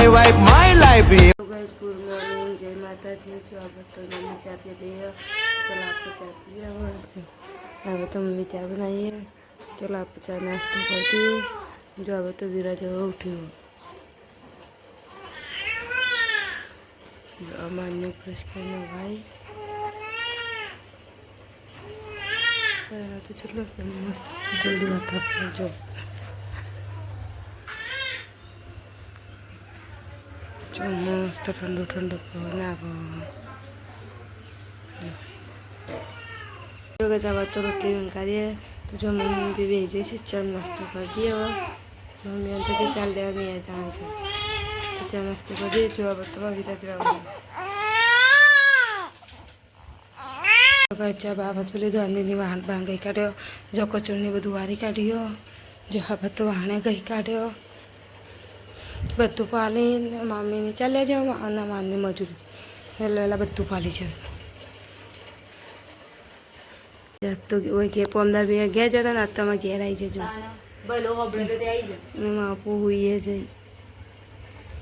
my wife, my life is. Good morning, जय माता जी। जो अब तो मम्मी चाय पी रही है, चलो आपको चाय पिए। अब तो मम्मी चाय बनाई है, चलो आपको चाय नाश्ता कर दिए। जो अब तो वीरा जो है उठी हो, मान्य फ्रेश करने भाई। तो चलो मस्त जल्दी आता जो मस्त ठंडो ठंडो पवन जब तो रोटी बनका दिए। तो जो मम्मी भी भेज रही चल नाश्ता कर दिए। और मम्मी तो कि चल देवा नहीं है जहाँ से, तो चल नाश्ता कर दिए। जो अब तो अभी तक अच्छा बाबत बोले धोनी वहां बांग गई काढ़ो, जो कचोरनी बधु वारी काढ़ियो। जो अब तो वहां गई काढ़ो બધું પાલીને મમ્મીને ચાલ્યા જાઓ અને માની મજૂરી વહેલા વહેલા બધું પાલી જશે। તો ઓય કે પોમદાર બે ગયા જતા ને તમે ઘેર આવી જજો એમાં આપું હોઈએ છે।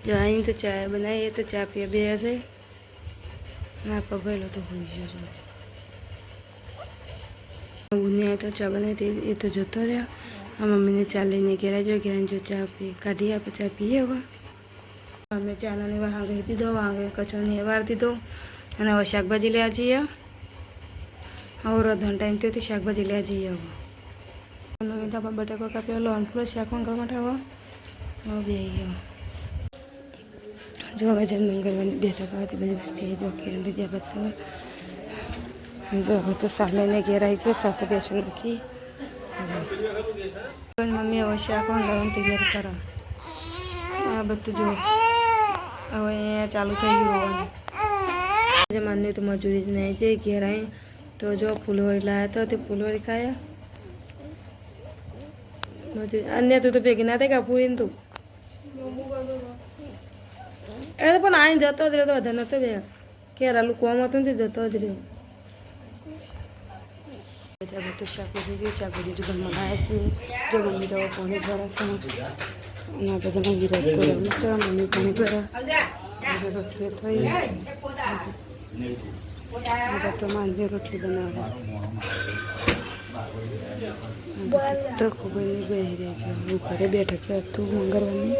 જો આવીને તો ચા બનાવીએ તો ચા પીએ બે છે ના પગેલો તો હોઈ જજો। ગુનિયા તો ચા બનાવી એ તો જતો રહ્યો। આ મમ્મીને ચા લઈને ઘેર જો ઘેર જો ચા પી કાઢી આપે ચા પીએ। હવે અમે ચાનાને વહાં ગઈ દીધો, વહાં કચોની વાર દીધો અને હવે શાકભાજી લેવા જઈએ। હવે રધણ ટાઈમ તેથી શાકભાજી લેવા જઈએ। હવે મમ્મી તાપા બટાકો કાપ્યો, લોન ફૂલો શાક મંગળ માટે હવે બે ગયો। જો હવે જેમ મંગળવાની બેઠક આવતી બધી વસ્તી જો કિરણ લીધા બધું જો હવે તો શાક લઈને ઘેર આવી ગયો। સાથે બેસું નાખી મમ્મી હવે શાક મંગાવવાની તૈયારી કરો। આ બધું જો હવે અહીંયા ચાલુ થઈ ગયું આજે માનની તો મજૂરી જ નહીં છે। ઘેર આવી તો જો ફૂલવડી લાવ્યા તો તે ફૂલવડી ખાયા મજૂરી અન્ય તું તો ભેગી ના થાય કા પૂરી તું એ તો પણ આવીને જતો જ રહ્યો તો વધારે નતો બે કેરાલું કોમ હતું ને જતો જ રહ્યો। तो शाकभाजी शाकभाजी जो बनाया છે जो मम्मी तो पानी भरा છે ના પછી મમ્મી રોટ કરે છે મમ્મી પાણી ભરા રોટલી થઈ તો માનવી રોટલી બનાવે તો ખૂબ નહીં બેહી રહી છે। હું ઘરે બેઠક હતું મંગળવાની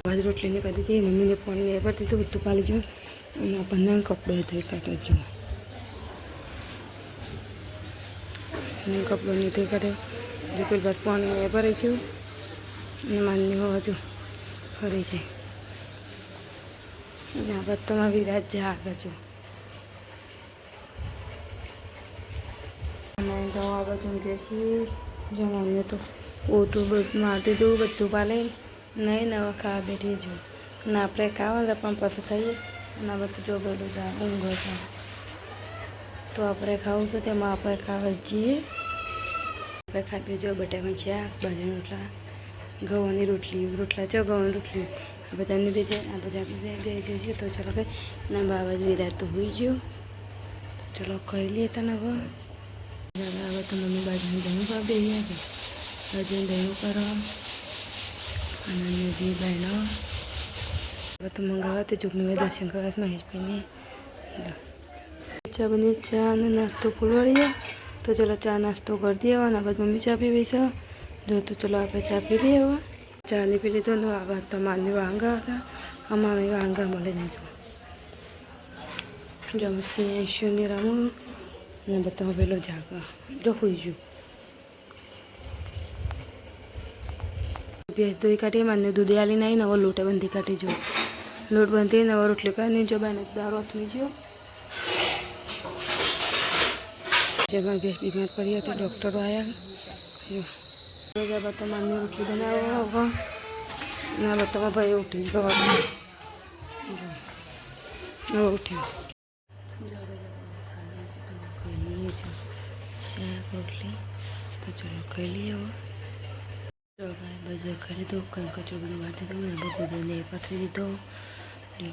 બાજુ રોટલીને કાઢી હતી મમ્મીને પાણી ભરતી તો બધું પાલી જો અને આપણને કપડો ધોઈ કાઢે જો કપડો નહીં ધોઈ કાઢે જો પેલી બાદ પાણી ભરાઈ ગયું અને માનની હજુ ફરી જાય અને આ બાદ તમારા વિરાજ જા આગળ જો અને તો આ બાજુ બેસી જો મમ્મી તો ઓટું મારતી હતું બધું પાલે નહીં નવા ખાવા બેઠી જો અને આપણે ખાવા પણ પછી ખાઈએ અને બધું જો બધું જા ઊંઘો છે તો આપણે ખાવું તો તેમાં આપણે ખાવા જઈએ। આપણે ખાવી જો બટાકાનું શાક બાજરાના રોટલા ઘઉંની રોટલી રોટલા ચો ઘઉંની રોટલી આ બધાની બે છે આ બધા બે જોઈએ। તો ચલો કઈ ના બાબા જ વિરાજ તો હોઈ ગયો ચલો ખાઈ લઈએ તને હવે હવે તો મમ્મી બાજુની દહીં પર બે છે બાજુની દહીં કરો અને જે બહેનો હવે તો મંગાવવા તો ચૂકણી દર્શન કરવા મહેશભાઈને ચા બની ચા અને નાસ્તો ફૂલવાડીએ। તો ચલો ચા નાસ્તો કરી દઈએ અને બાદ મમ્મી ચા પીવી છે જો તો ચલો આપણે ચા પી લઈએ। હવે ચા નહીં પી લીધો ને આ બાદ તો માની વાંગા હતા અમારી વાંગા મળી નહીં જો મસ્તી ઈશ્વરની રામું અને બધા પેલો જાગા જો હોઈ ગયું ભેજ દોઈ કાઢી માની દૂધી આલી નહીં નવો લોટે બંધી કાઢી જો લોટ બંધી નવો રોટલી કાઢી જો બાને દારૂ હાથમી ગયો जगह बेस बीमार पड़ी तो डॉक्टर आया जो बता मानी रोटली बनाया होगा ना बता भाई उठी उठी शाक रोटली तो चलो खाई लिए तो भाई बजे खाई दो कहीं कचो बन बाटी दो બધું પથરી દીધો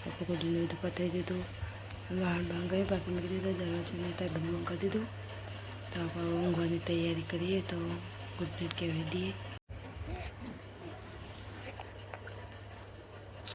કપડો કઢીને બધું પથરી દીધું બહાર ભાંગાઈ પાછી મૂકી દીધો દરવાજાને ત્યાં બધું કરી દીધું। तो आप ઊંઘવાની તૈયારી કરીએ तो गुड नाइट कह दिए।